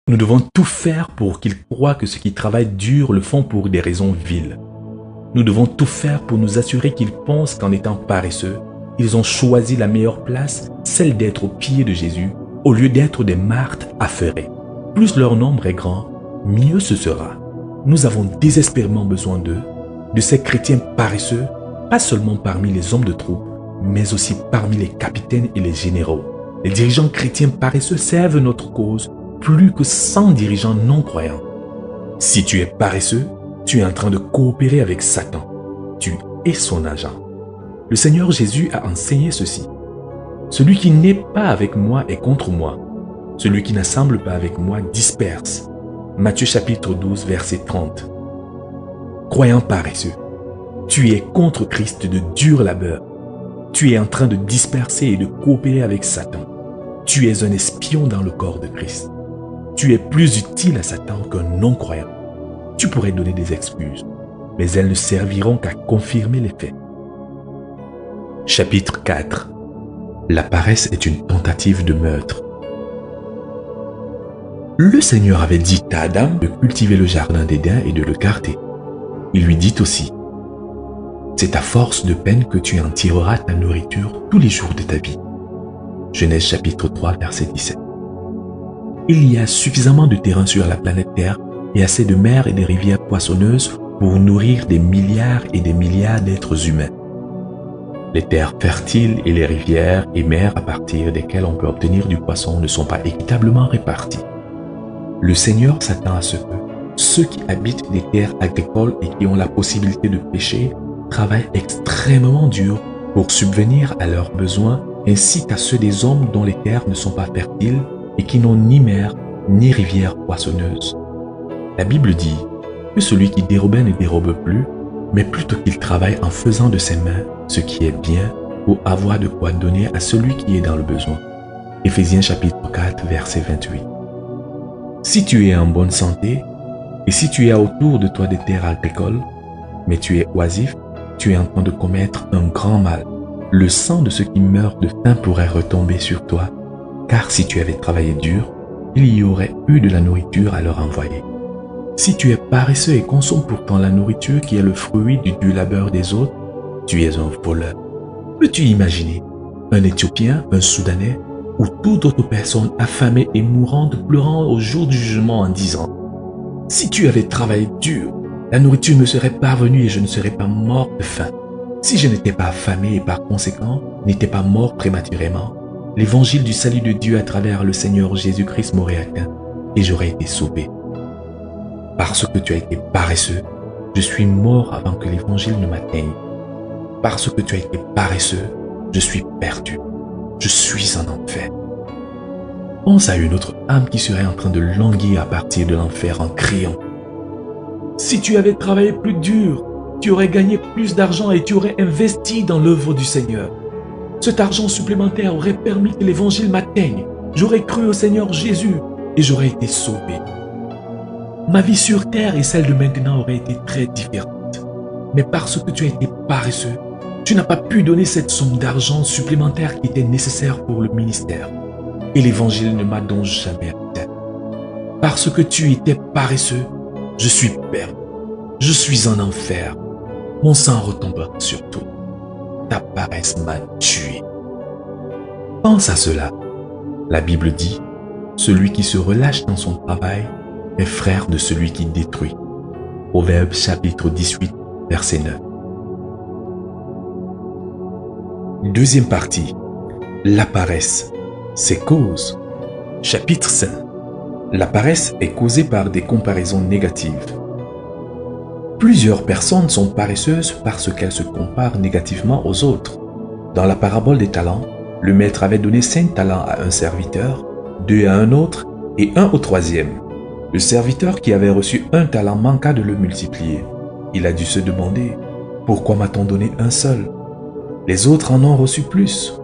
Nous devons tout faire pour qu'ils croient que ceux qui travaillent dur le font pour des raisons viles. Nous devons tout faire pour nous assurer qu'ils pensent qu'en étant paresseux, ils ont choisi la meilleure place, celle d'être aux pieds de Jésus, au lieu d'être des martres affairés. Plus leur nombre est grand, mieux ce sera. Nous avons désespérément besoin d'eux, de ces chrétiens paresseux, pas seulement parmi les hommes de troupe, mais aussi parmi les capitaines et les généraux. Les dirigeants chrétiens paresseux servent notre cause plus que 100 dirigeants non-croyants. Si tu es paresseux, tu es en train de coopérer avec Satan. Tu es son agent. Le Seigneur Jésus a enseigné ceci. Celui qui n'est pas avec moi est contre moi. Celui qui n'assemble pas avec moi disperse. Matthieu chapitre 12, verset 30. Croyant paresseux, tu es contre Christ de dur labeur. Tu es en train de disperser et de coopérer avec Satan. Tu es un espion dans le corps de Christ. Tu es plus utile à Satan qu'un non-croyant. Tu pourrais donner des excuses, mais elles ne serviront qu'à confirmer les faits. Chapitre 4. La paresse est une tentative de meurtre. Le Seigneur avait dit à Adam de cultiver le jardin d'Éden et de le garder. Il lui dit aussi, « C'est à force de peine que tu en tireras ta nourriture tous les jours de ta vie. » Genèse chapitre 3, verset 17. Il y a suffisamment de terrain sur la planète Terre et assez de mers et de rivières poissonneuses pour nourrir des milliards et des milliards d'êtres humains. Les terres fertiles et les rivières et mers à partir desquelles on peut obtenir du poisson ne sont pas équitablement réparties. Le Seigneur s'attend à ce que ceux qui habitent des terres agricoles et qui ont la possibilité de pêcher travaillent extrêmement dur pour subvenir à leurs besoins ainsi qu'à ceux des hommes dont les terres ne sont pas fertiles et qui n'ont ni mer ni rivière poissonneuse. La Bible dit que celui qui dérobait ne dérobe plus, mais plutôt qu'il travaille en faisant de ses mains ce qui est bien pour avoir de quoi donner à celui qui est dans le besoin. Éphésiens chapitre 4, verset 28. Si tu es en bonne santé, et si tu as autour de toi des terres agricoles, mais tu es oisif, tu es en train de commettre un grand mal. Le sang de ceux qui meurent de faim pourrait retomber sur toi, car si tu avais travaillé dur, il y aurait eu de la nourriture à leur envoyer. Si tu es paresseux et consommes pourtant la nourriture qui est le fruit du labeur des autres, tu es un voleur. Peux-tu imaginer un Éthiopien, un Soudanais ou toute autre personne affamée et mourante pleurant au jour du jugement en disant « Si tu avais travaillé dur, la nourriture me serait parvenue et je ne serais pas mort de faim. Si je n'étais pas affamé et par conséquent n'étais pas mort prématurément, l'évangile du salut de Dieu à travers le Seigneur Jésus-Christ m'aurait atteint et j'aurais été sauvé. Parce que tu as été paresseux, je suis mort avant que l'évangile ne m'atteigne. Parce que tu as été paresseux, je suis perdu. Je suis en enfer. » Pense à une autre âme qui serait en train de languir à partir de l'enfer en criant « Si tu avais travaillé plus dur, tu aurais gagné plus d'argent et tu aurais investi dans l'œuvre du Seigneur. Cet argent supplémentaire aurait permis que l'évangile m'atteigne. J'aurais cru au Seigneur Jésus et j'aurais été sauvé. Ma vie sur terre et celle de maintenant auraient été très différentes. Mais parce que tu as été paresseux, tu n'as pas pu donner cette somme d'argent supplémentaire qui était nécessaire pour le ministère. Et l'évangile ne m'a donc jamais atteint. Parce que tu étais paresseux, je suis perdu. Je suis en enfer. Mon sang retombera sur toi. Ta paresse m'a tué. Pense à cela. La Bible dit, celui qui se relâche dans son travail est frère de celui qui détruit. Proverbe chapitre 18, verset 9. Deuxième partie. La paresse. Ses causes. Chapitre 5. La paresse est causée par des comparaisons négatives. Plusieurs personnes sont paresseuses parce qu'elles se comparent négativement aux autres. Dans la parabole des talents, le maître avait donné 5 talents à un serviteur, 2 à un autre et 1 au troisième. Le serviteur qui avait reçu 1 talent manqua de le multiplier. Il a dû se demander « Pourquoi m'a-t-on donné un seul ?» Les autres en ont reçu plus.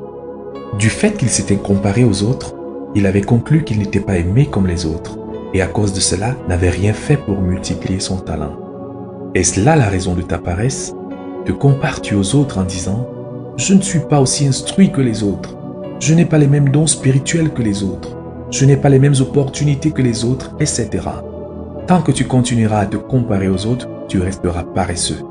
Du fait qu'il s'était comparé aux autres, il avait conclu qu'il n'était pas aimé comme les autres et à cause de cela n'avait rien fait pour multiplier son talent. Est-ce là la raison de ta paresse? Te compares-tu aux autres en disant « Je ne suis pas aussi instruit que les autres. Je n'ai pas les mêmes dons spirituels que les autres. je n'ai pas les mêmes opportunités que les autres, etc. Tant que tu continueras à te comparer aux autres, tu resteras paresseux.